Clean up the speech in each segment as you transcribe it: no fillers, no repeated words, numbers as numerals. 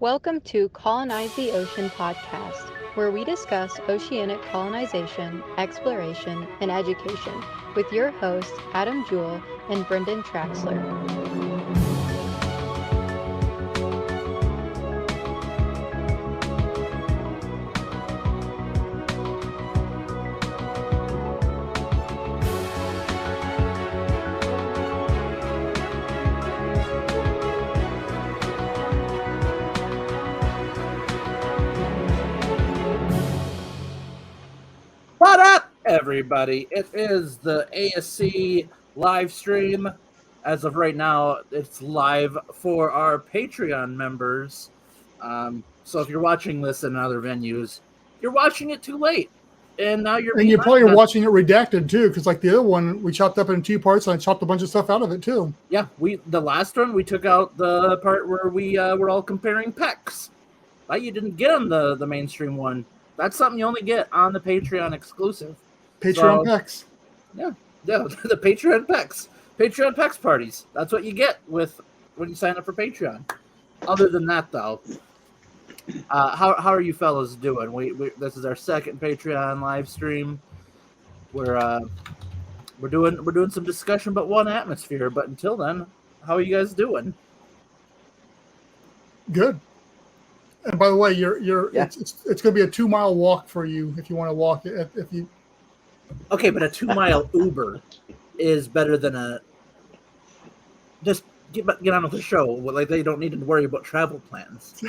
Welcome to Colonize the Ocean podcast, where we discuss oceanic colonization, exploration, and education with your hosts Adam Jewell and Brendan Traxler. What up, everybody? It is the ASC live stream. As of right now, it's live for our Patreon members. So if you're watching this in other venues, you're watching it too late. And now you're probably watching it redacted too, because like the other one, we chopped up in 2 parts, and I chopped a bunch of stuff out of it too. Yeah, the last one we took out the part where we were all comparing pecs. That you didn't get on the mainstream one. That's something you only get on the Patreon exclusive. Patreon pecs. Yeah, the Patreon pecs. Patreon pecs parties. That's what you get when you sign up for Patreon. Other than that, though, how are you fellas doing? We this is our second Patreon live stream. We're doing some discussion about one atmosphere. But until then, how are you guys doing? Good. And by the way, it's going to be a 2-mile walk for you if you want to walk it. If you okay, but a 2-mile Uber is better than a just get on with the show. Like they don't need to worry about travel plans.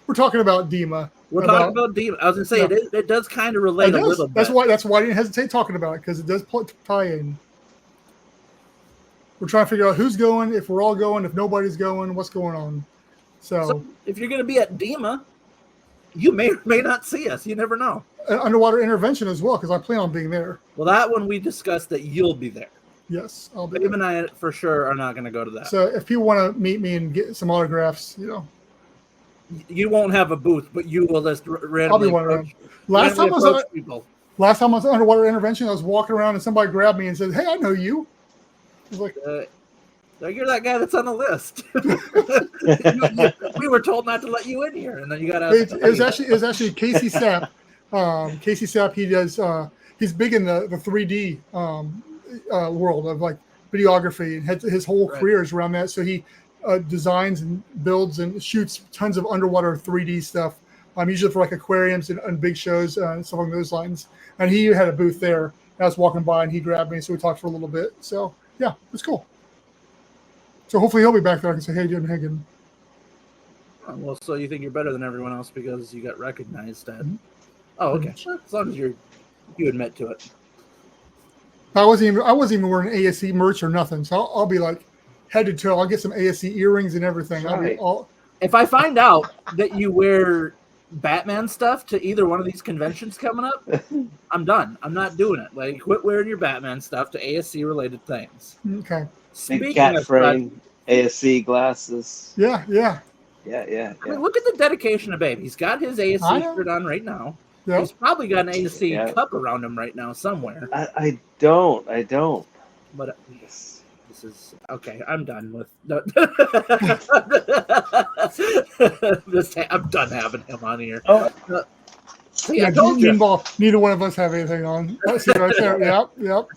We're talking about DEMA. We're talking about DEMA. I was going to say it does kind of relate a little bit. That's why I didn't hesitate talking about it, because it does tie in. We're trying to figure out who's going, if we're all going, if nobody's going, what's going on. So if you're going to be at DEMA, you may or may not see us. You never know. Underwater intervention as well, because I plan on being there. Well, that one we discussed that you'll be there. Yes, I'll be. Babe and I for sure are not going to go to that. So if people want to meet me and get some autographs, you won't have a booth, but you will just randomly approach people. Last time I was underwater intervention, I was walking around and somebody grabbed me and said, "Hey, I know you." I was like, you're that guy that's on the list. We were told not to let you in here, and then you got out. It was actually Casey Sapp. Casey Sapp, he does. He's big in the 3D world of like videography, and his whole career is around that. So he designs and builds and shoots tons of underwater 3D stuff. Usually for like aquariums and big shows and stuff along those lines. And he had a booth there. I was walking by and he grabbed me, so we talked for a little bit. So yeah, it was cool. So hopefully he'll be back there. I can say, "Hey, Jim Hagen." Well, so you think you're better than everyone else because you got recognized at? Mm-hmm. Oh, okay. Sure. As long as you admit to it. I wasn't even wearing ASC merch or nothing. So I'll be like head to toe. I'll get some ASC earrings and everything. Right. If I find out that you wear Batman stuff to either one of these conventions coming up, I'm done. I'm not doing it. Like, quit wearing your Batman stuff to ASC related things. Okay. Big cat frame, ASC glasses. Yeah. Yeah. I mean, look at the dedication of Babe. He's got his ASC shirt on right now. Yep. He's probably got an ASC cup around him right now somewhere. I don't. But this is okay. I'm done with. I'm done having him on here. Oh. Neither one of us have anything on. That's it right there. Yep.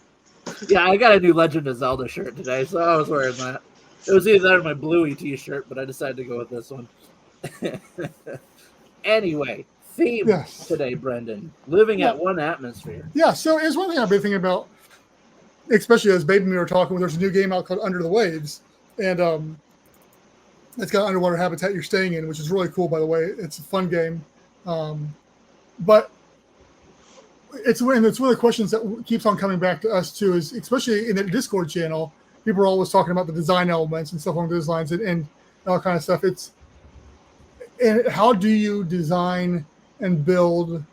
Yeah, I got a new Legend of Zelda shirt today, so I was wearing that. It was either that or my Bluey t-shirt, but I decided to go with this one. Anyway, theme today, Brendan. Living at one atmosphere. Yeah, so it's one thing I've been thinking about, especially as Babe and me were talking. There's a new game out called Under the Waves, and it's got underwater habitat you're staying in, which is really cool, by the way. It's a fun game. But it's one of the questions that keeps on coming back to us too, is especially in the Discord channel, people are always talking about the design elements and stuff along those lines and all kind of stuff. And how do you design and build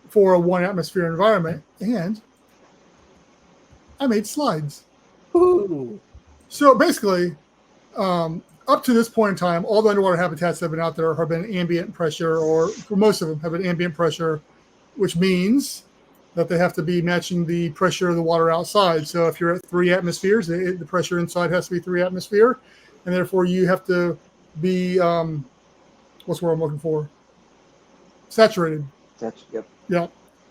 for a one atmosphere environment? And I made slides. Ooh. So basically, up to this point in time, all the underwater habitats that have been out there have been ambient pressure, or for most of them have been ambient pressure, which means that they have to be matching the pressure of the water outside. So if you're at 3 atmospheres, the pressure inside has to be 3 atmosphere, and therefore you have to be what's the word I'm looking for? Saturated. Yep. Yeah.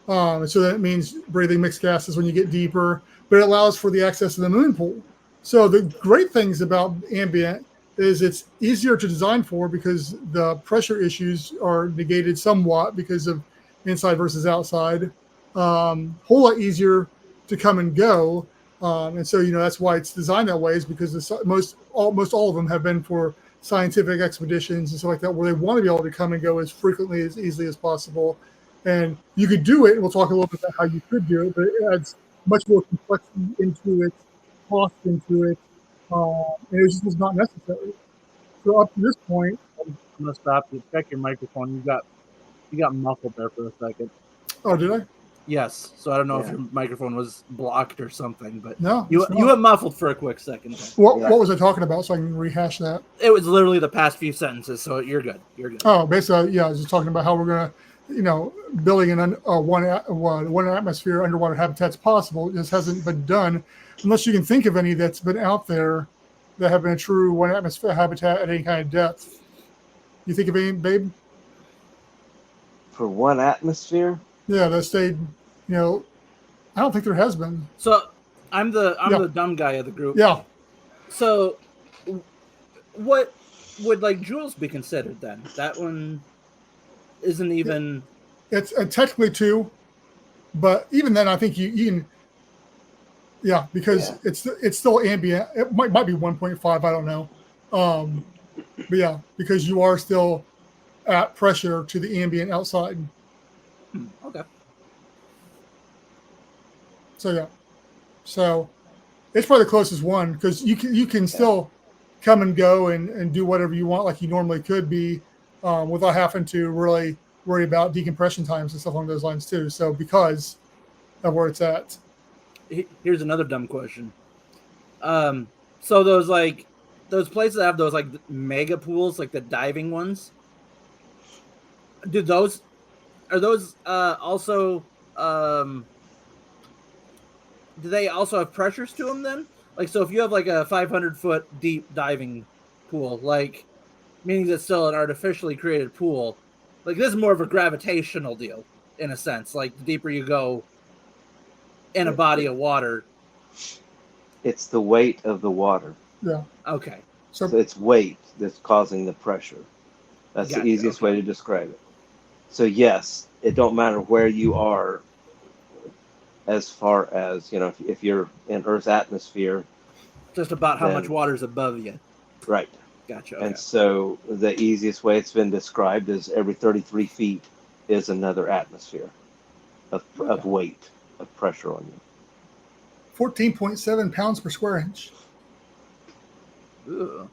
And so that means breathing mixed gases when you get deeper, but it allows for the access to the moon pool. So the great things about ambient is it's easier to design for because the pressure issues are negated somewhat because of inside versus outside. Whole lot easier to come and go. And so, that's why it's designed that way, is because most all of them have been for scientific expeditions and stuff like that, where they want to be able to come and go as frequently, as easily as possible. And you could do it, and we'll talk a little bit about how you could do it, but it adds much more complexity into it, cost into it, and it just was not necessary. So up to this point, I'm gonna stop you. Check your microphone. You got muffled there for a second. oh, did I? Yes. So I don't know if Yeah. your microphone was blocked or something, but No, you it's not. went muffled for a quick second. What Yeah. was I talking about so I can rehash that? It was literally the past few sentences, so you're good. You're good. Oh, basically, yeah, I was just talking about how we're going to, building an one atmosphere underwater habitat's possible. It just hasn't been done unless you can think of any that's been out there that have been a true one atmosphere habitat at any kind of depth. You think of any, babe? For one atmosphere? Yeah, that stayed, I don't think there has been. So I'm the Yeah. dumb guy of the group. Yeah. So what would like Jules be considered then? That one isn't even. It's technically 2, but even then, I think you can. Yeah, because it's still ambient. It might be 1.5. I don't know. But yeah, because you are still at pressure to the ambient outside. Okay. So it's probably the closest one, because you can still come and go and do whatever you want like you normally could be, without having to really worry about decompression times and stuff along those lines too. So because of where it's at. Here's another dumb question. So those places that have those like mega pools, like the diving ones, are those also do they also have pressures to them then? Like, so if you have like a 500-foot deep diving pool, like, meaning it's still an artificially created pool, like this is more of a gravitational deal in a sense. Like the deeper you go in a body of water. It's the weight of the water. Yeah. Okay. So it's weight that's causing the pressure. That's Gotcha, the easiest okay. way to describe it. So yes, it don't matter where you are, as far as, if you're in Earth's atmosphere. Just about how much water is above you. Right. Gotcha. Okay. And so the easiest way it's been described is every 33 feet is another atmosphere of weight, of pressure on you. 14.7 pounds per square inch. Ooh.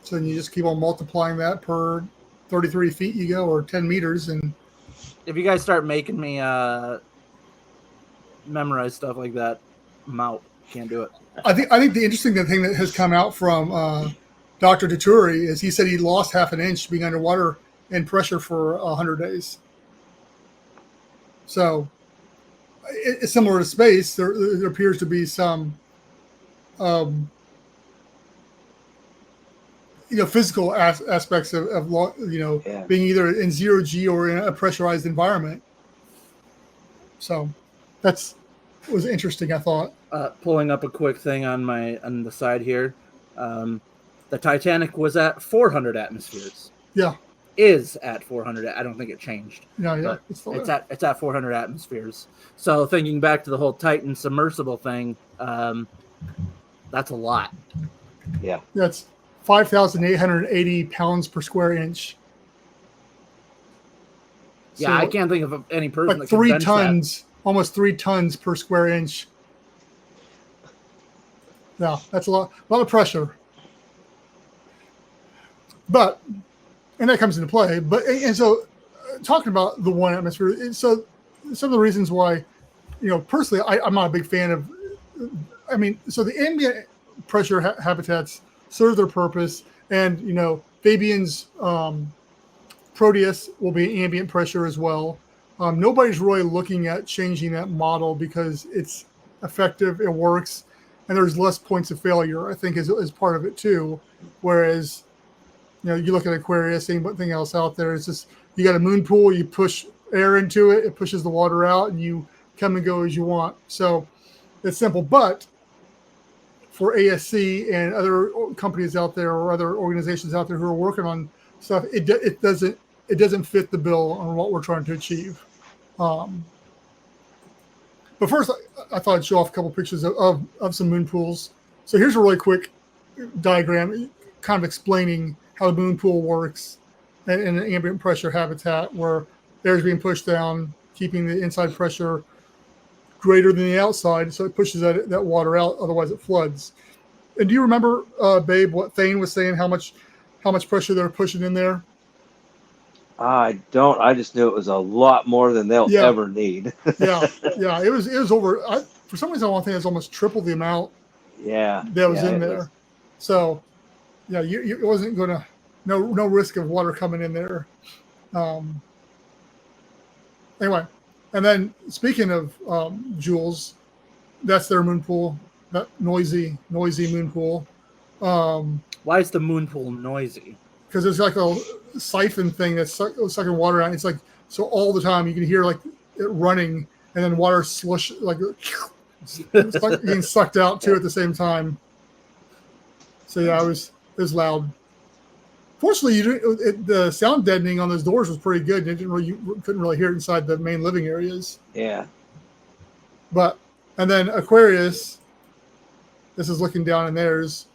So then you just keep on multiplying that per 33 feet you go, or 10 meters. And If you guys start making me memorize stuff like that, I'm out. Can't do it. I think the interesting thing that has come out from Dr. Deturi is he said he lost half an inch being underwater in pressure for 100 days. So it's similar to space. There appears to be some, physical aspects of being either in 0G or in a pressurized environment. So was interesting, I thought. Pulling up a quick thing on the side here. The Titanic was at 400 atmospheres. Yeah. Is at 400. I don't think it changed. Yeah. It's at 400 atmospheres. So thinking back to the whole Titan submersible thing, that's a lot. Yeah. That's 5,880 pounds per square inch. Yeah, So I can't think of any person like that can 3 bench tons, almost 3 tons per square inch. Yeah, that's a lot of pressure. And that comes into play. And so talking about the one atmosphere, so some of the reasons why, personally, I'm not a big fan of, so the ambient pressure habitats serve their purpose, and, Fabian's Proteus will be ambient pressure as well. Nobody's really looking at changing that model because it's effective, it works, and there's less points of failure, I think, is part of it too. Whereas You look at Aquarius, anything else out there. It's just you got a moon pool, you push air into it, it pushes the water out, and you come and go as you want. So it's simple. But for ASC and other companies out there or other organizations out there who are working on stuff, it doesn't fit the bill on what we're trying to achieve. But first, I thought I'd show off a couple pictures of some moon pools. So here's a really quick diagram kind of explaining how the moon pool works in an ambient pressure habitat where air is being pushed down, keeping the inside pressure greater than the outside, so it pushes that water out, otherwise it floods. And do you remember, Babe, what Thane was saying, how much pressure they're pushing in there? I don't. I just knew it was a lot more than they'll ever need. yeah. It was over. For some reason, I want to think it's almost triple the amount. Yeah. That was in there. So, yeah, it wasn't going to no risk of water coming in there. Anyway, and then speaking of Jules, that's their moon pool. That noisy moon pool. Why is the moon pool noisy? Because it's like a siphon thing that's sucking water out. It's like so all the time you can hear like it running and then water slush like it's like being sucked out too at the same time. So yeah, it was loud. Fortunately, the sound deadening on those doors was pretty good. You couldn't really hear it inside the main living areas. Yeah. And then Aquarius, this is looking down in theirs.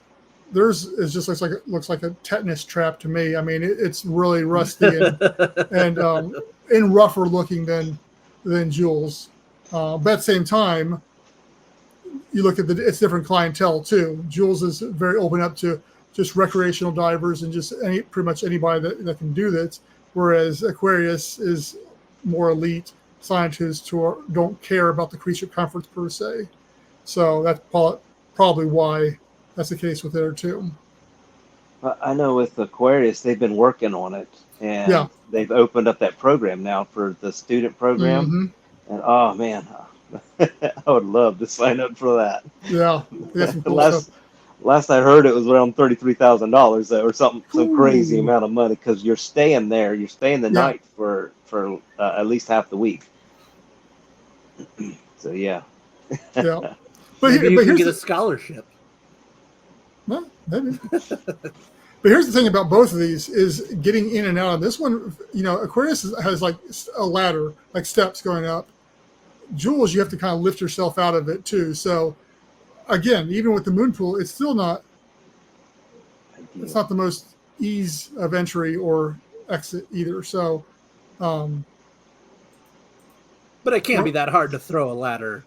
Theirs is just looks like a tetanus trap to me. I mean, it's really rusty and rougher looking than Jules. But at the same time, you look at it's different clientele too. Jules is very open up to just recreational divers and just pretty much anybody that can do this, whereas Aquarius is more elite scientists who don't care about the creature comforts per se. So that's probably why that's the case with there too. I know with Aquarius, they've been working on it, and they've opened up that program now for the student program. Mm-hmm. And oh man, I would love to sign up for that. Yeah, last I heard, it was around $33,000 or something, some crazy amount of money because you're staying there. You're staying the night for at least half the week. So yeah. Yeah, but you can get a scholarship. Well, maybe. But here's the thing about both of these is getting in and out of this one. Aquarius has like a ladder, like steps going up. Jules, you have to kind of lift yourself out of it too. So again, even with the moon pool, it's still not. It's not the most ease of entry or exit either. So, but it can't be that hard to throw a ladder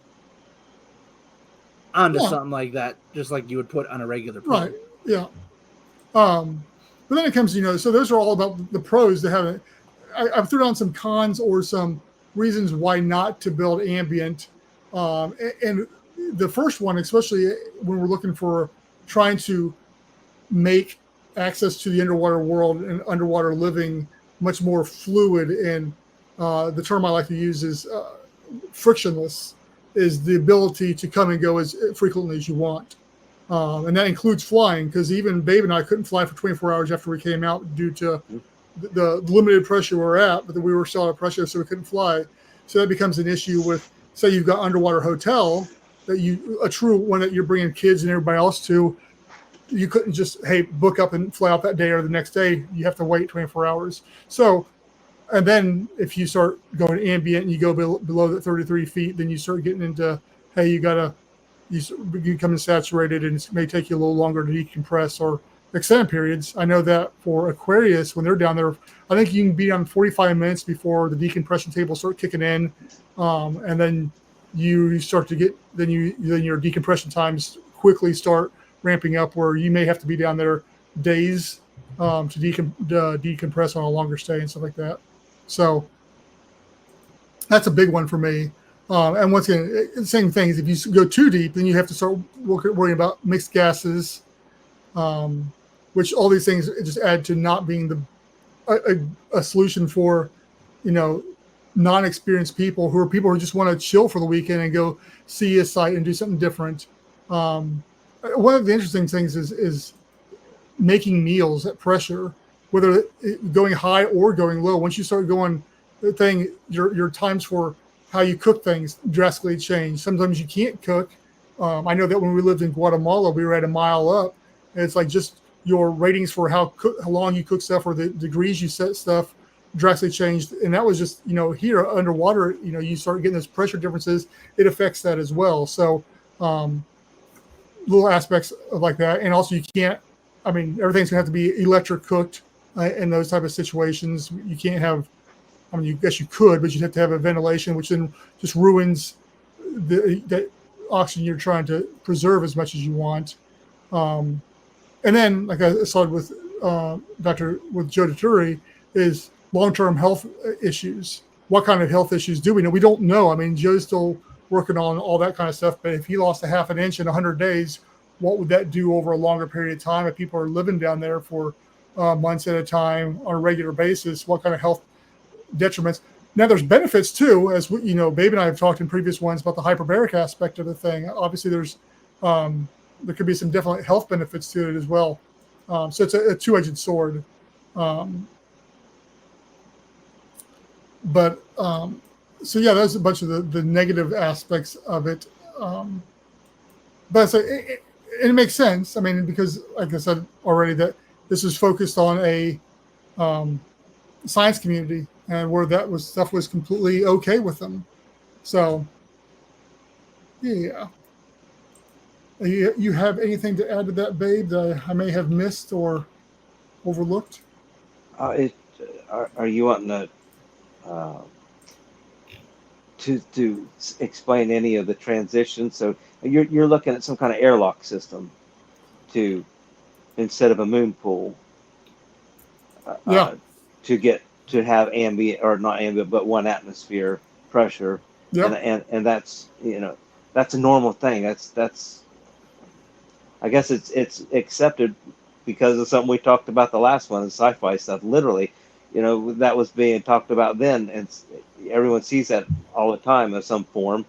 onto something like that, just like you would put on a regular pool. Right. Yeah. But then it comes, so those are all about the pros to have it. I've threw down some cons or some reasons why not to build ambient. And the first one, especially when we're looking for trying to make access to the underwater world and underwater living much more fluid, and the term I like to use is frictionless, is the ability to come and go as frequently as you want. And that includes flying, because even Babe and I couldn't fly for 24 hours after we came out due to the limited pressure we're at, but we were still at pressure, so we couldn't fly. So that becomes an issue with, say you've got underwater hotel, a true one that you're bringing kids and everybody else to, you couldn't just, book up and fly out that day or the next day. You have to wait 24 hours. So, and then if you start going ambient and you go below the 33 feet, then you start getting into, you become saturated, and it may take you a little longer to decompress or extended periods. I know that for Aquarius, when they're down there, I think you can be on 45 minutes before the decompression tables start kicking in. And then you start to get, then your decompression times quickly start ramping up, where you may have to be down there days to decompress on a longer stay and stuff like that. So that's a big one for me. And once again, the same thing is if you go too deep, then you have to start worrying about mixed gases, which all these things just add to not being a solution for, non-experienced people who just want to chill for the weekend and go see a site and do something different. One of the interesting things is making meals at pressure. whether going high or going low. Once you start going, your times for how you cook things drastically change. Sometimes you can't cook. I know that when we lived in Guatemala, we were at a mile up, and it's like just your ratings for how long you cook stuff or the degrees you set stuff drastically changed. And that was just, here underwater, you start getting those pressure differences. It affects that as well. So little aspects of like that. And also you can't, everything's gonna have to be electric cooked in those type of situations. You can't have, you guess you could, but you'd have to have a ventilation, which then just ruins that oxygen you're trying to preserve as much as you want. And then, like I saw with Joe Deturi, is long-term health issues. What kind of health issues do we know? We don't know. Joe's still working on all that kind of stuff, but if he lost a half an inch in 100 days, what would that do over a longer period of time? If people are living down there for months at a time on a regular basis, what kind of health detriments? Now, there's benefits too, as Babe and I have talked in previous ones about the hyperbaric aspect of the thing. Obviously, there could be some definite health benefits to it as well. So it's a two-edged sword. So yeah, that's a bunch of the negative aspects of it. But so it makes sense. Because like I said already, that this is focused on a science community, and where stuff was completely okay with them. So yeah. You have anything to add to that, Babe, that I may have missed or overlooked? Are you wanting to explain any of the transitions? So you're looking at some kind of airlock system instead of a moon pool. To have ambient, or not ambient, but 1 atmosphere pressure. Yep. And that's that's a normal thing. That's I guess it's accepted because of something we talked about the last one, the sci-fi stuff. Literally, that was being talked about then, and everyone sees that all the time in some form.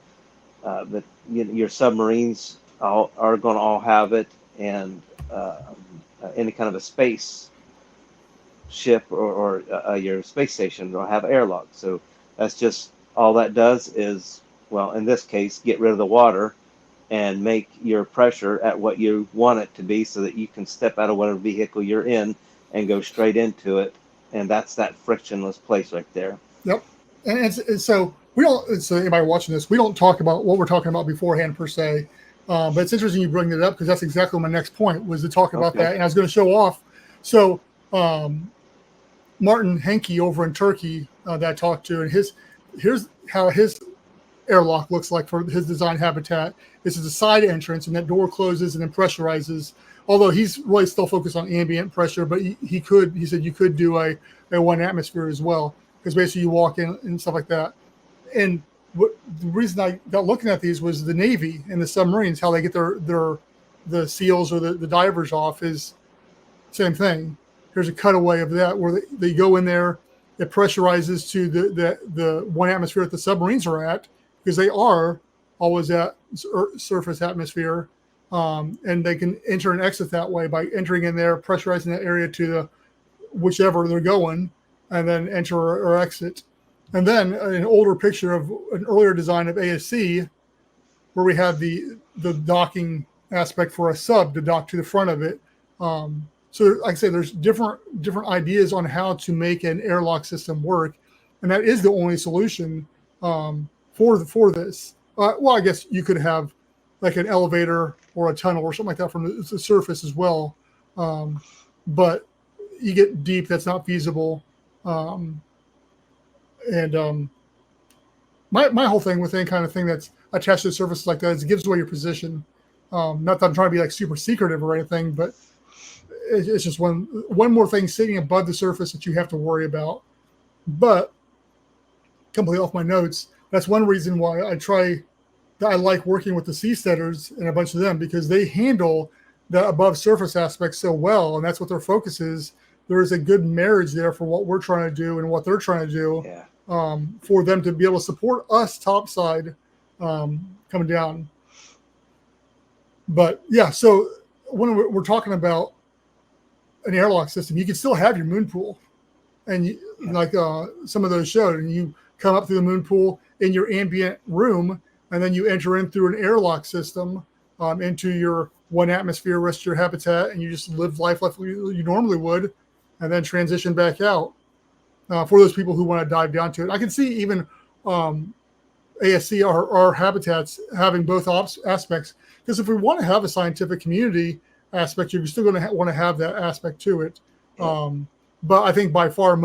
But your submarines are going to all have it, and any kind of a space ship or your space station will have airlock. So that's just all that does is, well, in this case, get rid of the water and make your pressure at what you want it to be, so that you can step out of whatever vehicle you're in and go straight into it. And that's that frictionless place right there. Yep. And so we don't, so anybody watching this, we don't talk about what we're talking about beforehand per se. But it's interesting you bring it up, because that's exactly my next point was to talk about that. And I was going to show off. So Martin Henke over in Turkey that I talked to, and here's how his airlock looks like for his design habitat. This is a side entrance, and that door closes and then pressurizes. Although he's really still focused on ambient pressure, but he said you could do a 1 atmosphere as well, because basically you walk in and stuff like that. And the reason I got looking at these was the Navy and the submarines, how they get the SEALs or the divers off is same thing. Here's a cutaway of that where they go in there, it pressurizes to the 1 atmosphere that the submarines are at, because they are always at surface atmosphere, and they can enter and exit that way by entering in there, pressurizing that area to the whichever they're going, and then enter or exit. And then an older picture of an earlier design of ASC, where we have the docking aspect for a sub to dock to the front of it. So like I say, there's different ideas on how to make an airlock system work, and that is the only solution for this. Well, I guess you could have like an elevator or a tunnel or something like that from the surface as well. But you get deep, that's not feasible. My whole thing with any kind of thing that's attached to the surface like that is it gives away your position. Not that I'm trying to be like super secretive or anything, but it's just one more thing sitting above the surface that you have to worry about. But completely off my notes, that's one reason why I like working with the seasteaders and a bunch of them, because they handle the above surface aspect so well, and that's what their focus is. There is a good marriage there for what we're trying to do and what they're trying to do, for them to be able to support us topside coming down. But yeah, so when we're talking about an airlock system, you can still have your moon pool, and like some of those showed, and you come up through the moon pool in your ambient room, and then you enter in through an airlock system into your 1 atmosphere rest of your habitat, and you just live life like you normally would, and then transition back out. For those people who want to dive down to it, I can see even ASC or habitats having both aspects, because if we want to have a scientific community aspect, you're still going to want to have that aspect to it. But I think by far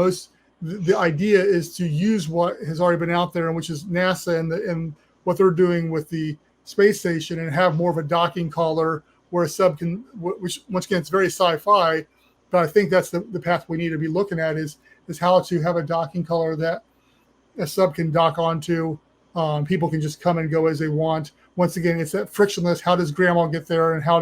the idea is to use what has already been out there, which is NASA and what they're doing with the space station, and have more of a docking collar where a sub can, which once again, it's very sci-fi, but I think that's the path we need to be looking at is how to have a docking collar that a sub can dock onto. People can just come and go as they want. Once again, it's that frictionless. How does grandma get there, and how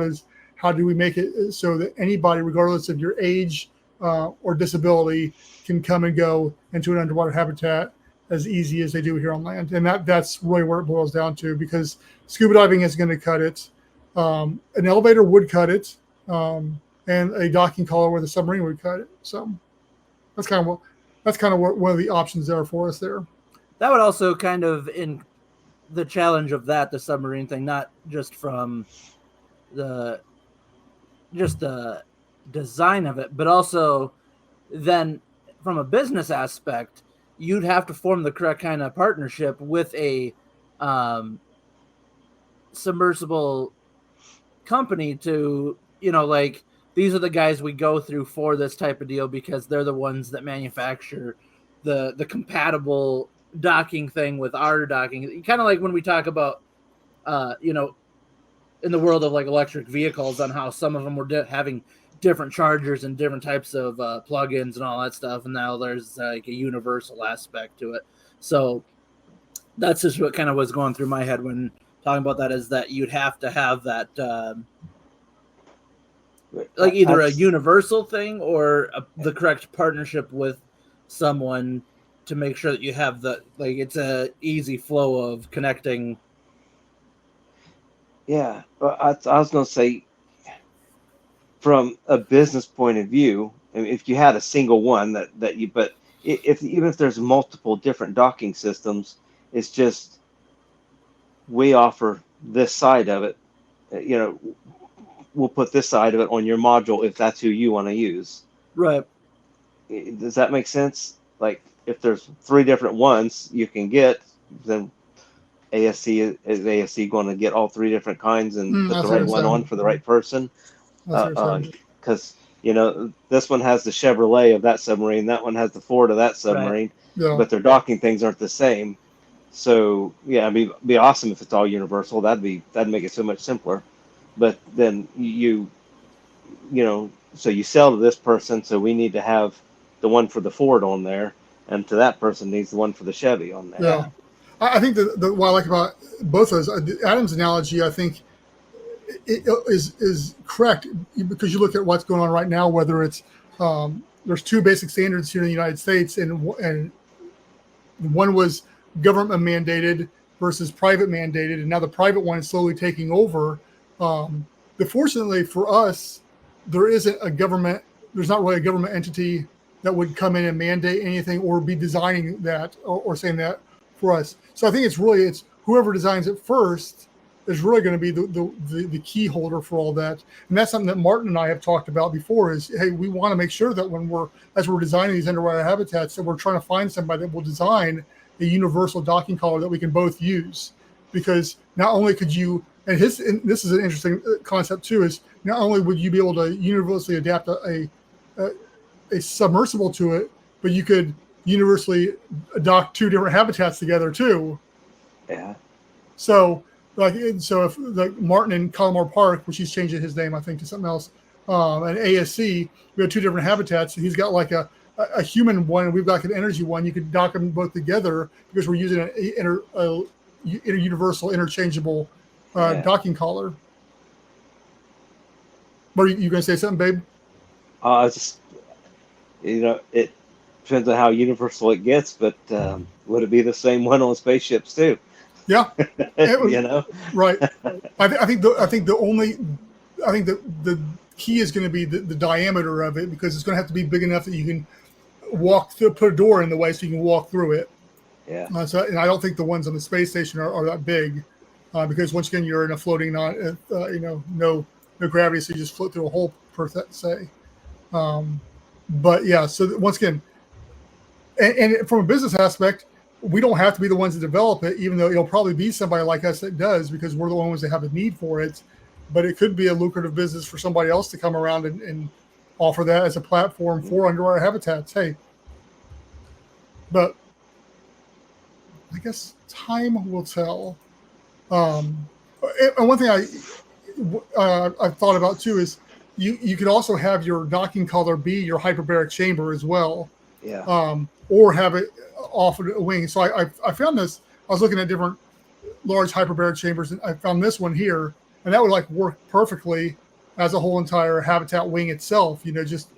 do we make it so that anybody, regardless of your age or disability, can come and go into an underwater habitat as easy as they do here on land? And that's really where it boils down to, because scuba diving is going to cut it. An elevator would cut it, and a docking collar with a submarine would cut it. So that's kind of what one of the options there for us there. That would also kind of, in the challenge of the submarine thing, not just from the design of it, but also then from a business aspect, you'd have to form the correct kind of partnership with a submersible company to, like, these are the guys we go through for this type of deal, because they're the ones that manufacture the compatible docking thing with our docking. Kind of like when we talk about, in the world of like electric vehicles, on how some of them were having different chargers and different types of plugins and all that stuff. And now there's like a universal aspect to it. So that's just what kind of was going through my head when talking about that, is that you'd have to have that, like either a universal thing or the correct partnership with someone to make sure that you have it's a easy flow of connecting. Yeah, well, I was going to say, from a business point of view, I mean, if you had a single one but even if there's multiple different docking systems, it's just, we offer this side of it, we'll put this side of it on your module if that's who you want to use. Right. Does that make sense? Like, if there's 3 different ones you can get, then ASC going to get all 3 different kinds and put the right one on for the right person? Because this one has the Chevrolet of that submarine, that one has the Ford of that submarine, right. But their docking things aren't the same. So yeah, it'd be awesome if it's all universal. That'd make it so much simpler. But then so you sell to this person, so we need to have the one for the Ford on there, and to that person needs the one for the Chevy on there. Yeah, I think what I like about both of those, Adam's analogy, I think it is correct, because you look at what's going on right now. Whether it's there's 2 basic standards here in the United States, and one was government mandated versus private mandated, and now the private one is slowly taking over. But fortunately for us, there's not really a government entity that would come in and mandate anything or be designing that or saying that for us. So I think it's whoever designs it first is really going to be the key holder for all that. And that's something that Martin and I have talked about before, is, hey, we want to make sure that as we're designing these underwater habitats, that we're trying to find somebody that will design a universal docking collar that we can both use. Because not only could you, and this is an interesting concept too, is not only would you be able to universally adapt a submersible to it, but you could universally dock 2 different habitats together too. Yeah. So if like Martin in Colomar Park, which he's changing his name, I think, to something else, and ASC, we have 2 different habitats. He's got like a human one, and we've got an energy one. You could dock them both together because we're using a universal interchangeable docking collar. What are you going to say something, babe? Just, it depends on how universal it gets, but would it be the same one on spaceships too? Yeah, Right. I think the key is going to be the diameter of it, because it's going to have to be big enough that you can walk through, put a door in the way so you can walk through it. Yeah. And I don't think the ones on the space station are that big, because once again you're in a floating no gravity, so you just float through a hole per se. But yeah, so once again, and from a business aspect, we don't have to be the ones that develop it, even though it'll probably be somebody like us that does, because we're the ones that have a need for it. But it could be a lucrative business for somebody else to come around and offer that as a platform for underwater habitats. Hey, but I guess time will tell. And one thing I've thought about too is you could also have your docking collar be your hyperbaric chamber as well. Yeah. Or have it off a wing. So I found this. I was looking at different large hyperbaric chambers, and I found this one here, and that would like work perfectly as a whole entire habitat wing itself. Just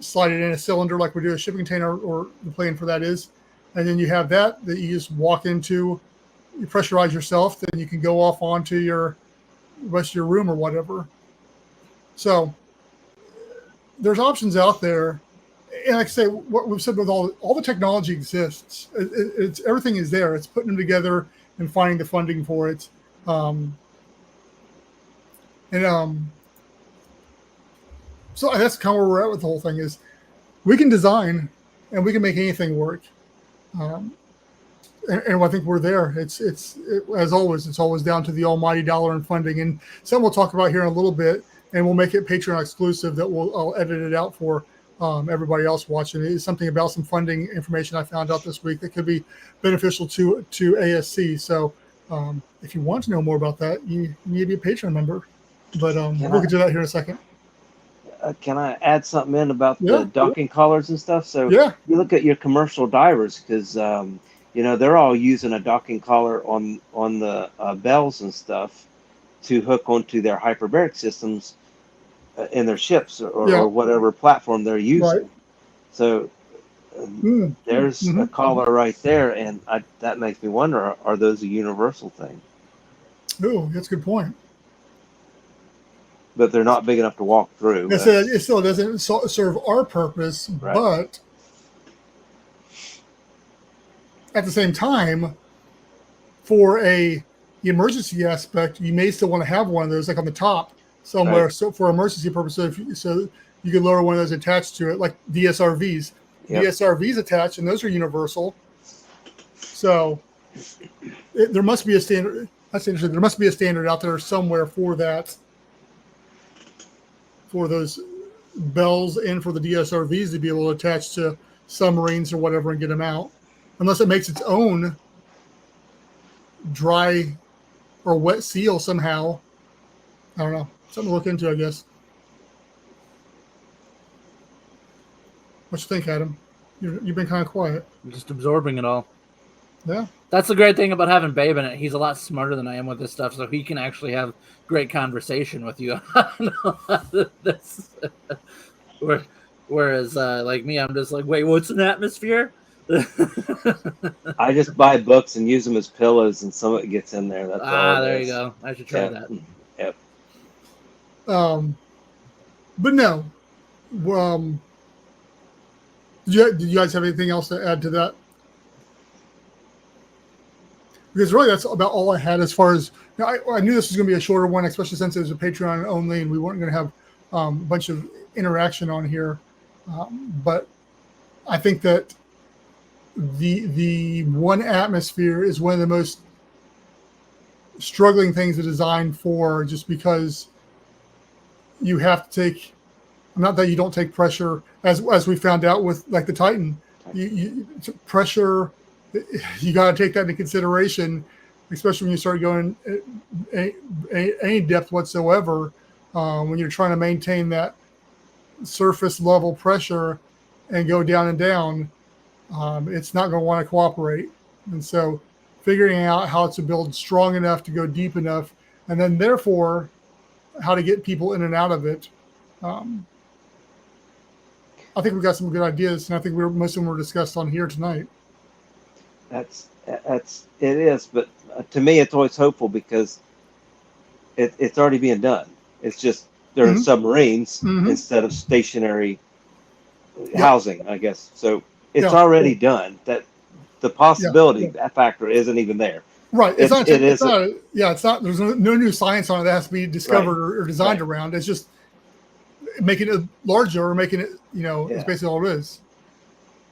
slide it in a cylinder like we do a shipping container, or the plan for that is, and then you have that you just walk into, you pressurize yourself, then you can go off onto your rest of your room or whatever. So there's options out there. And like I say, what we've said with all the technology exists. It's everything is there. It's putting them together and finding the funding for it. So that's kind of where we're at with the whole thing. Is we can design and we can make anything work. And I think we're there. It's as always, it's always down to the almighty dollar and funding. And some we'll talk about here in a little bit, and we'll make it Patreon exclusive. I'll edit it out for everybody else watching. It's something about some funding information I found out this week that could be beneficial to ASC. So if you want to know more about that, you need to be a Patreon member. But we'll get to that here in a second. Can I add something in about the docking collars and stuff? So you look at your commercial divers, because they're all using a docking collar on the bells and stuff to hook onto their hyperbaric systems in their ships or whatever platform they're using. Right. So there's a collar right there, and that makes me wonder, are those a universal thing? Oh, that's a good point. But they're not big enough to walk through. It still doesn't serve our purpose, right. But at the same time, for a emergency aspect, you may still want to have one of those, like on the top somewhere, right. So for emergency purposes, so you can lower one of those attached to it, like DSRVs. Yep. DSRVs attached, and those are universal. So there must be a standard. That's interesting. There must be a standard out there somewhere for that, for those bells and for the DSRVs to be able to attach to submarines or whatever and get them out, unless it makes its own dry or wet seal somehow. I don't know. Something to look into, I guess. What you think, Adam? You've been kind of quiet. I'm just absorbing it all. Yeah. That's the great thing about having Babe in it. He's a lot smarter than I am with this stuff, so he can actually have great conversation with you. Whereas, like me, I'm just like, wait, what's an atmosphere? I just buy books and use them as pillows, and some of it gets in there. That's there you go. I should try that. Yep. But no. Did you guys have anything else to add to that? Because really, that's about all I had as far as. I knew this was going to be a shorter one, especially since it was a Patreon only, and we weren't going to have a bunch of interaction on here. But I think that the one atmosphere is one of the most struggling things to design for, just because you have to take, not that you don't take pressure, as we found out with like the Titan, you pressure, you got to take that into consideration, especially when you start going any depth whatsoever, when you're trying to maintain that surface level pressure and go down and down, it's not going to want to cooperate. And so figuring out how to build strong enough to go deep enough, and then therefore how to get people in and out of it. I think we've got some good ideas, and I think most of them were discussed on here tonight. It is, but to me, it's always hopeful because it's already being done. It's just they're in submarines Mhm. instead of stationary housing, I guess. So it's Yeah. already done. That the possibility that factor isn't even there. Right. It's not. It It's is not. Yeah. It's not. There's no new science on it that has to be discovered or designed around. It's just making it larger or making it. It's basically all it is.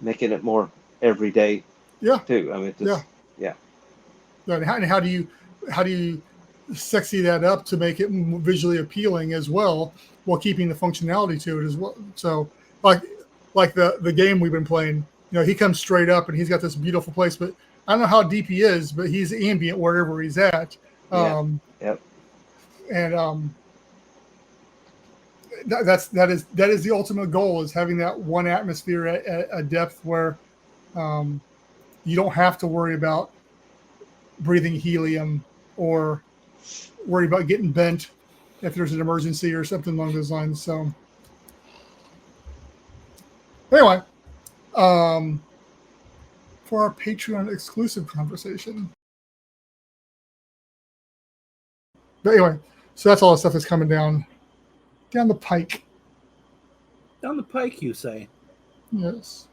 Making it more everyday. Yeah. Too. I mean, just, yeah. And how do you sexy that up to make it visually appealing as well, while keeping the functionality to it as well? So like the game we've been playing, he comes straight up and he's got this beautiful place, but I don't know how deep he is, but he's ambient wherever he's at. And that is the ultimate goal, is having that one atmosphere at a depth where you don't have to worry about breathing helium or worry about getting bent if there's an emergency or something along those lines. So anyway, for our Patreon exclusive conversation. But anyway, so that's all the stuff that's coming down the pike. Down the pike, you say? Yes.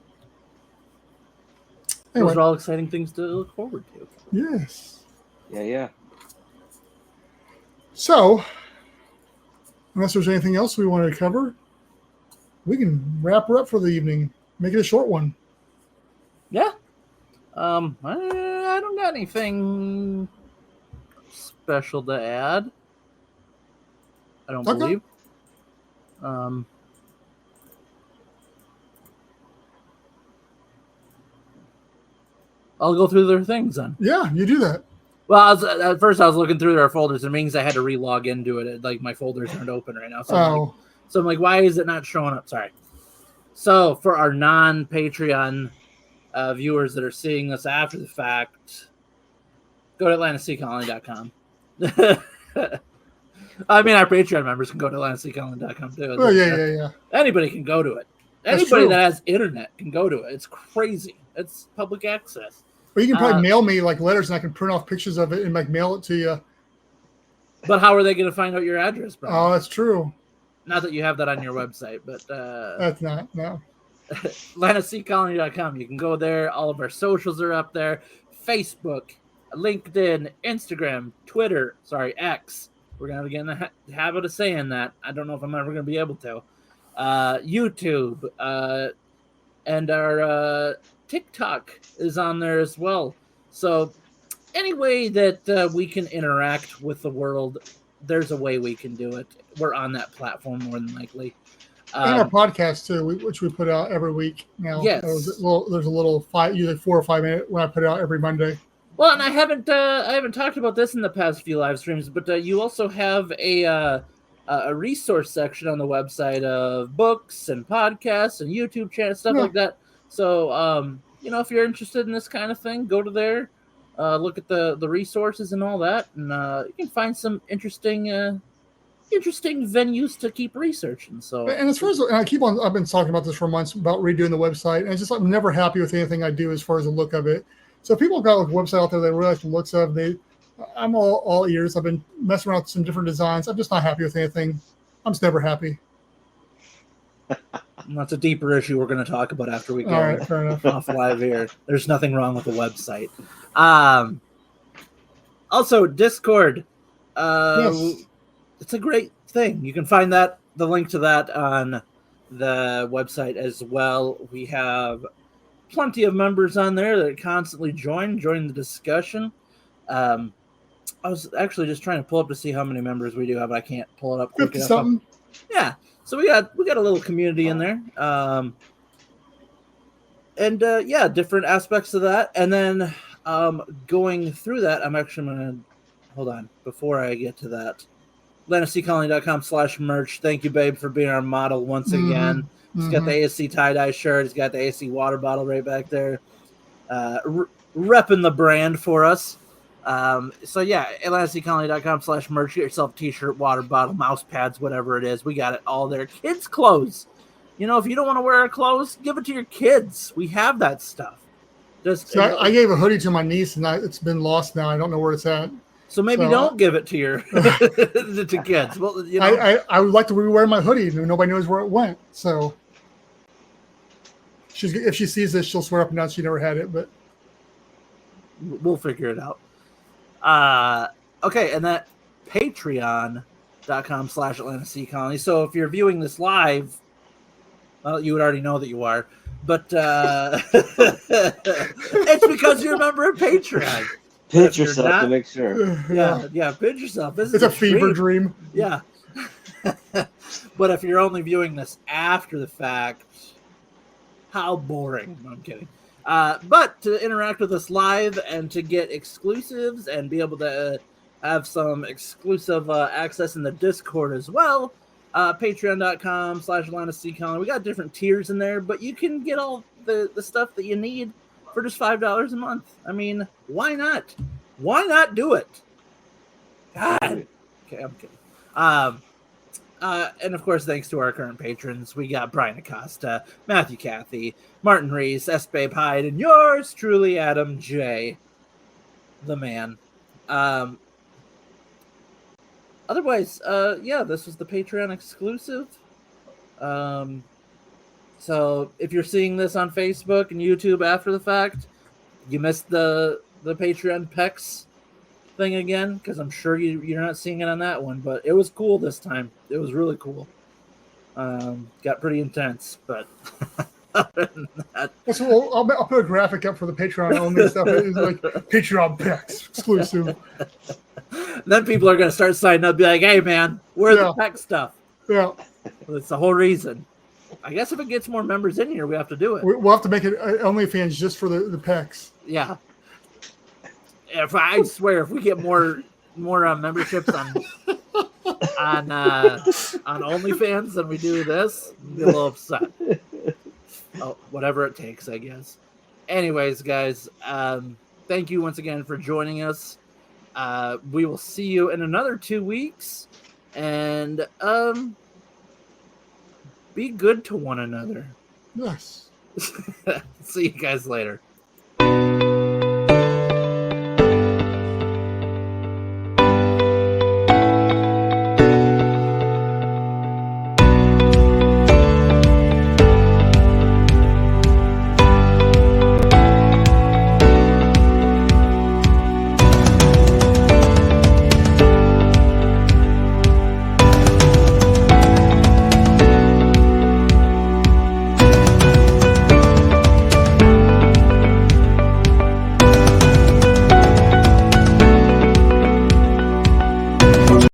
Anyway. Those are all exciting things to look forward to. Yes. Yeah. So, unless there's anything else we wanted to cover, we can wrap her up for the evening. Make it a short one. Yeah. I don't got anything special to add. I don't believe. I'll go through their things then. Yeah, you do that. Well, at first I was looking through their folders. It means I had to re-log into it. Like, my folders aren't open right now. So I'm like, why is it not showing up? Sorry. So for our non-Patreon viewers that are seeing this after the fact, go to AtlanticSeaColony.com. I mean, our Patreon members can go to AtlanticSeaColony.com too. Oh, yeah. Anybody can go to it. Anybody that has internet can go to it. It's crazy. It's public access. Well, you can probably mail me like letters, and I can print off pictures of it and like mail it to you. But how are they going to find out your address, bro? Oh, that's true. Not that you have that on your website, but that's not. No. AtlanticSeaColony.com. You can go there. All of our socials are up there: Facebook, LinkedIn, Instagram, Twitter. Sorry, X. We're gonna get in the habit of saying that. I don't know if I'm ever gonna be able to. YouTube, and our TikTok is on there as well. So any way that we can interact with the world, there's a way we can do it. We're on that platform more than likely. And our podcast too, which we put out every week now. Yes. There's a little usually 4 or 5 minute when I put it out every Monday. Well, and I haven't talked about this in the past few live streams, but you also have a resource section on the website of books and podcasts and YouTube channels, stuff like that. So, if you're interested in this kind of thing, go to there, look at the resources and all that, and you can find some interesting venues to keep researching. So, and as far as I've been talking about this for months about redoing the website, and it's just I'm never happy with anything I do as far as the look of it. So, if people got a website out there they really like the looks of, I'm all ears. I've been messing around with some different designs. I'm just not happy with anything. I'm just never happy. That's a deeper issue we're going to talk about after we go fair enough. off live here. There's nothing wrong with the website. Also, Discord. Yes. It's a great thing. You can find the link to that on the website as well. We have plenty of members on there that constantly join the discussion. I was actually just trying to pull up to see how many members we do have. I can't pull it up quick enough. 50-something. Yeah, so we got a little community in there, different aspects of that. And then going through that, I'm actually gonna hold on before I get to that. AtlanticSeaColony.com/merch. Thank you, babe, for being our model once again. He's got the ASC tie-dye shirt. He's got the ASC water bottle right back there. Repping the brand for us. AtlanticSeaColony.com/merch. Get yourself a t-shirt, water bottle, mouse pads, whatever it is. We got it all there. Kids' clothes. If you don't want to wear our clothes, give it to your kids. We have that stuff. I gave a hoodie to my niece, and it's been lost now. I don't know where it's at. So maybe don't give it to your to kids. Well, you know. I would like to rewear my hoodie, and nobody knows where it went. So if she sees this, she'll swear up and down she never had it. But we'll figure it out. Okay, and that patreon.com/Atlanta Sea Colony. So if you're viewing this live, well, you would already know that you are, but it's because you're a member of Patreon. Pinch yourself to make sure. Yeah, pinch yourself. This it's a fever dream. Yeah. But if you're only viewing this after the fact, how boring. No, I'm kidding. But to interact with us live and to get exclusives and be able to have some exclusive access in the Discord as well, patreon.com/Atlanta Sea Colony. We got different tiers in there, but you can get all the stuff that you need for just $5 a month. I mean, why not? Why not do it? God. Okay, I'm kidding. And of course, thanks to our current patrons, we got Brian Acosta, Matthew Cathy, Martin Reese, S. Babe Hyde, and yours truly, Adam J. The man. Otherwise, this was the Patreon exclusive. So if you're seeing this on Facebook and YouTube after the fact, you missed the Patreon pecs thing again, because I'm sure you're not seeing it on that one, but it was cool this time. It was really cool. Got pretty intense, but other than that, I'll put a graphic up for the Patreon only stuff. It's like Patreon pecs exclusive. Then people are going to start signing up, be like, "Hey, man, where's the pec stuff?" Yeah, that's the whole reason. I guess if it gets more members in here, we have to do it. We'll have to make it OnlyFans just for the pecs. Yeah. I swear, if we get more memberships on OnlyFans than we do this, I'll be a little upset. Oh, whatever it takes, I guess. Anyways, guys, thank you once again for joining us. We will see you in another 2 weeks, and be good to one another. Yes. See you guys later.